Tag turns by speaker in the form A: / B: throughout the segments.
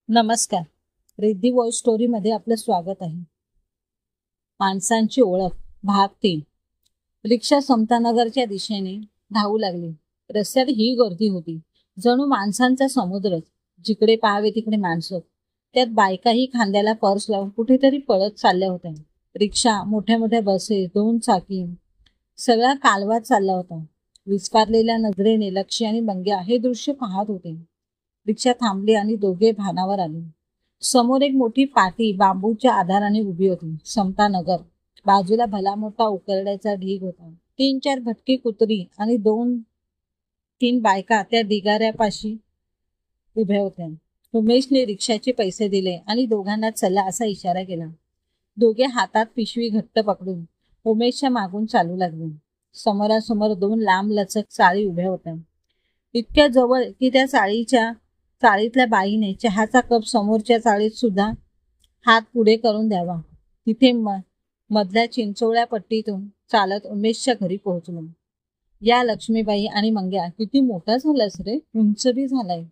A: नमस्कार. Riddhi voice story मध्ये आपलं स्वागत आहे. माणसांची ओळख भाग 3. रिक्षा समतानगरच्या दिशेने धावू लागली. रस्त्यात ही गर्दी होती, जणू माणसांचा समुद्रच. जिकडे पाहावे तिकडे माणसं. त्यात बायकाही खांद्याला पर्स लावून कुठेतरी पळत चालल्या होत्या. रिक्षा, मोठ्या मोठ्या बसेस, 2 चाकी, सगळा कालवा चालला होता. विस्फारलेल्या नजरेने लक्ष्य आणि मंग्या हे दृश्य पाहत होते. रिक्षा थांबली आणि दोघे भानावर आले. समोर एक मोठी पाटी बांबूच्या आधाराने उभी होती. समतानगर. बाजूला भला मोठा उकरड्याचा ढीग होता. 3-4 भटकी कुत्री आणि 2-3 बायका त्या ढिगाऱ्यापाशी उभ्या होत्या. उमेशने रिक्षाचे पैसे दिले आणि दोघांना चला असा इशारा केला. दोघे हातात पिशवी घट्ट पकडून उमेशच्या मागून चालू लागले. समोरासमोर 2 लांब लचक चाळी उभ्या होत्या. इतक्या जवळ की त्या चाळीतल्या बाईने चहाचा कप समोरच्या चाळीत सुद्धा हात पुढे करून द्यावा. तिथे मधल्या चिंचोळ्या पट्टीतून चालत उमेशच्या घरी पोहोचलो. या लक्ष्मीबाई आणि मंग्या, किती मोठा झालास रे, उंच बी झालाय.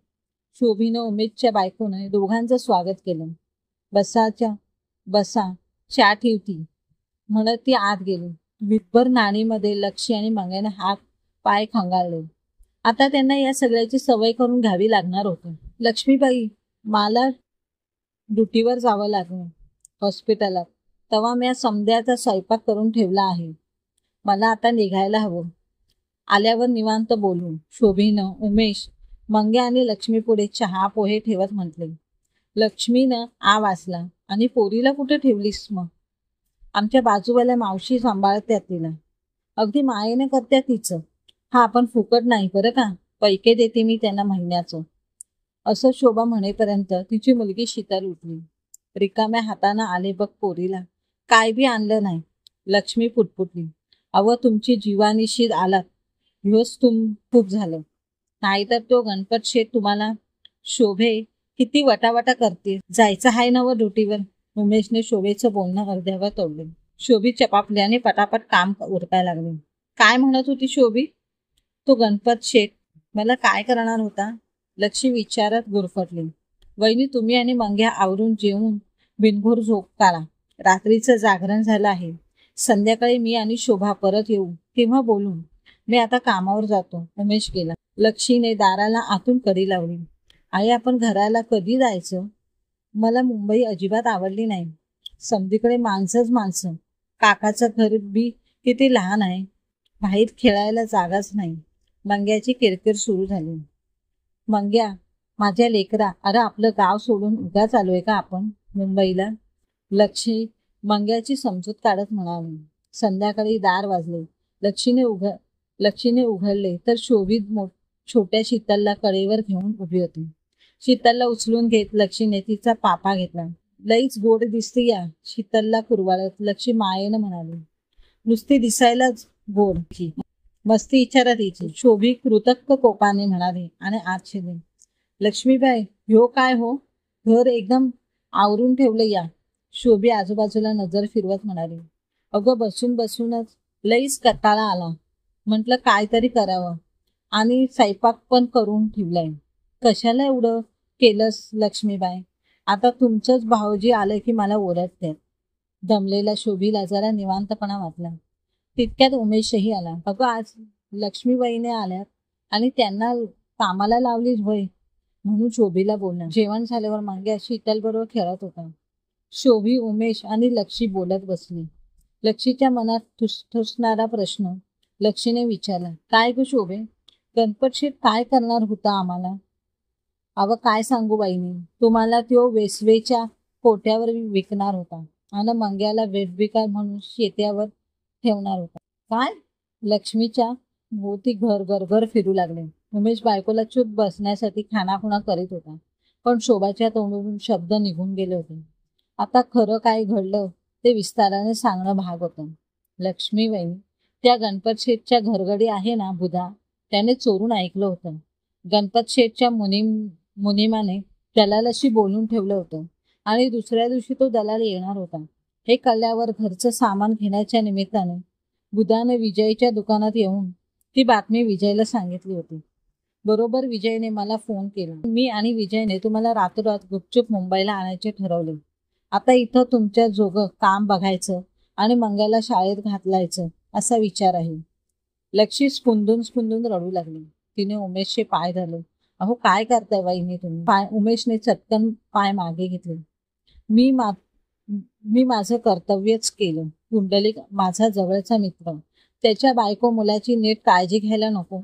A: शोभीनं उमेशच्या बायकोने दोघांचं स्वागत केलं. बसा, चहा ठेवती म्हणत ती आत गेली. विटभर नाणीमध्ये लक्ष्मी आणि मंग्याने हात पाय खंगाळले. आता त्यांना या सगळ्याची सवय करून घ्यावी लागणार होती. लक्ष्मीबाई, मला ड्युटीवर जावं लागलं हॉस्पिटलात. तेव्हा मी समद्याचा स्वयंपाक करून ठेवला आहे. मला आता निघायला हवं. आल्यावर निवांत बोलू. शोभीनं उमेश, मंग्या आणि लक्ष्मी पुढे चहा पोहे ठेवत म्हटले. लक्ष्मीनं आ वाचला. आणि पोरीला कुठे ठेवलीस मग? आमच्या बाजूवाल्या मावशी सांभाळत्या तिला. अगदी मायेने करत्या तिचं. हा आपण फुकट नाही बरं का, पैके देते मी त्यांना महिन्याचं. असं शोभा म्हणेपर्यंत तिची मुलगी शीतल उठली. रिकाम्या हातानं आले बघ पोरीला, काय बी आणलं नाही. लक्ष्मी पुटपुटली. अव तुमची जीवानिशी आलात ह्योच खूप झालं. नाहीतर तो गणपत शेठ तुम्हाला. शोभे, किती वटावटा करते. जायचं आहे ना व ड्युटीवर. उमेशने शोभेचं बोलणं अर्ध्यावर तोडले. शोभी चपापल्याने पटापट काम उरकायला लागले. काय म्हणत होती शोभी? तो गणपत शेठ मला काय करणार होता? लक्ष्मी विचारात गुरफटली. वहिनी, तुम्ही आणि मंग्या आवरून जेवून बिनघोर झोप काढा. रात्रीचं जागरण झालं आहे. संध्याकाळी मी आणि शोभा परत येऊ तेव्हा बोलू. मी आता कामावर जातो. उमेश गेला. लक्ष्मीने दाराला आतून कडी लावली. आई, आपण घराला कधी जायचं? मला मुंबई अजिबात आवडली नाही. समधीकडे माणसंच माणसं. काकाचं घर बी किती लहान आहे. बाहेर खेळायला जागाच नाही. मंग्याची किरकिर सुरू झाली. मंग्या, माझ्या लेकरा, अरे आपलं गाव सोडून उगाच आलोय का आपण मुंबईला? लक्ष्मी मंग्याची समजूत काढत म्हणाली. संध्याकाळी दार वाजले. लक्ष्मीने उघडले तर शोभित छोट्या शीतलला कडेवर घेऊन उभी होती. शीतलला उचलून घेत लक्ष्मीने तिचा पापा घेतला. लईच गोड दिसते या, शीतलला कुरवाळत लक्ष्मी मायेनं म्हणाली. नुसती दिसायलाच गोड की मस्ती इचारा तिची. शोभी कृतज्ञ कोपाने म्हणाली आणि आत शिरली. लक्ष्मीबाई, ह्यो काय हो, घर एकदम आवरून ठेवलं या. शोभी आजूबाजूला नजर फिरवत म्हणाली. अगं बसून बसूनच लईच कंटाळा आला. म्हटलं काहीतरी करावं आणि स्वयंपाक पण करून ठेवलाय. कशाला एवढं केलंस लक्ष्मीबाई? आता तुमचंच भाऊजी आलं की मला ओरडतात. दमलेल्या शोभीला जरा निवांतपणा वाटला. तितक्यात उमेशही आला. अगं आज लक्ष्मीबाईने आल्यात आणि त्यांना कामाला लावलीच होय, म्हणून शोभीला बोलला. जेवण झाल्यावर मंग्या शीतल बरोबर खेळत होता. शोभी, उमेश आणि लक्ष्मी बोलत बसली. लक्ष्मीच्या मनात ठुसणारा प्रश्न लक्ष्मीने विचारला. काय ग शोभे, गणपत शेठ काय करणार होता आम्हाला? अव काय सांगू बाईनी, तुम्हाला तो वेसवेच्या कोट्यावर विकणार होता आणि मंग्याला वेठबिकार म्हणून शेत्यावर ठेवणार होता. काय? लक्ष्मीच्या भोवती घर फिरू लागले. उमेश बायकोला चूप बसण्यासाठी खानाखुणा करीत होता, पण शोभाच्या तोंडून शब्द निघून गेले होते. आता खरं काय घडलं ते विस्ताराने सांगणं भाग होतं. लक्ष्मी वहिनी, त्या गणपत शेठच्या घरगडी आहे ना बुधा, त्याने चोरून ऐकलं होतं. गणपत शेठच्या मुनिमाने दलालाशी बोलून ठेवलं होतं आणि दुसऱ्या दिवशी तो दलाल येणार होता. हे कळल्यावर घरचं सामान घेण्याच्या निमित्ताने बुधाने विजयच्या दुकानात येऊन ती बातमी विजयला सांगितली होती. बरोबर विजयने मला फोन केला. मी आणि विजयने तुम्हाला रातोरात गुपचूप मुंबईला आणायचे ठरवले. आता इथं तुमच्या जोगं काम बघायचं आणि मंग्याला शाळेत घातलायचं असा विचार आहे. लक्ष्मी स्फुंदून रडू लागली. तिने उमेशचे पाय धरले. अहो काय करताय वहिनी तुम्ही? उमेशने चटकन पाय मागे घेतले. मी माझं कर्तव्यच केलं. कुंडलिक माझा जवळचा मित्र. त्याच्या बायको मुलाची नीट काळजी घ्यायला नको?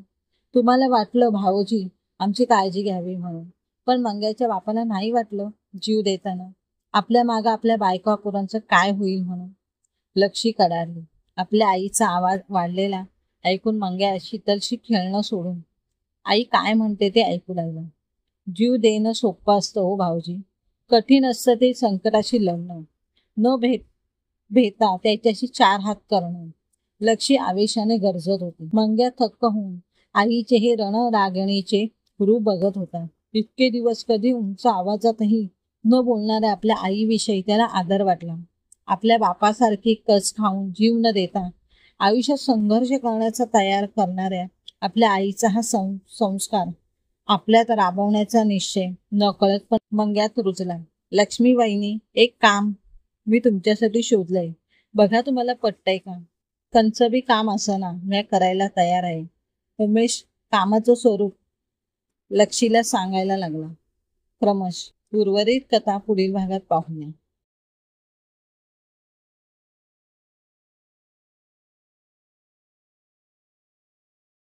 A: तुम्हाला वाटलं भाऊजी आमची काळजी घ्यावी म्हणून, पण मंग्याच्या बापाला नाही वाटलं जीव देताना आपल्या मागं आपल्या बायका पोरांचं काय होईल म्हणून. लक्ष्मी कडारली. आपल्या आईचा आवाज वाढलेला ऐकून मंग्या शीतलशी खेळणं सोडून आई काय म्हणते ते ऐकू लागलं. जीव देणं सोपं असतं हो भाऊजी, कठीण असतं ते संकटाशी लढणं, न भेटा त्याच्याशी 4 हात करणं. लक्ष्मी आवेशाने गरजत होती. मंग्या थक्क होऊन आईचे हे रणरागिणीचे रूप बघत होता. इतके दिवस कधी उंच आवाजातही न बोलणाऱ्या आपल्या आईविषयी त्याला आदर वाटला. आपल्या बापासारखी कस खाऊन जीव न देता आयुष्यात संघर्ष करण्याचा तयार करणाऱ्या आपल्या आईचा हा संस्कार आपल्यात राबवण्याचा निश्चय नकळत पण मंग्यात रुजला. लक्ष्मी वहिनी, एक काम मी तुमच्यासाठी शोधलंय, बघा तुम्हाला पटतंय का? कंचं बी काम असं ना मी करायला तयार आहे. उमेश कामाचं स्वरूप लक्ष्मीला सांगायला लागला. क्रमश उर्वरित कथा पुढील भागात पाहूया.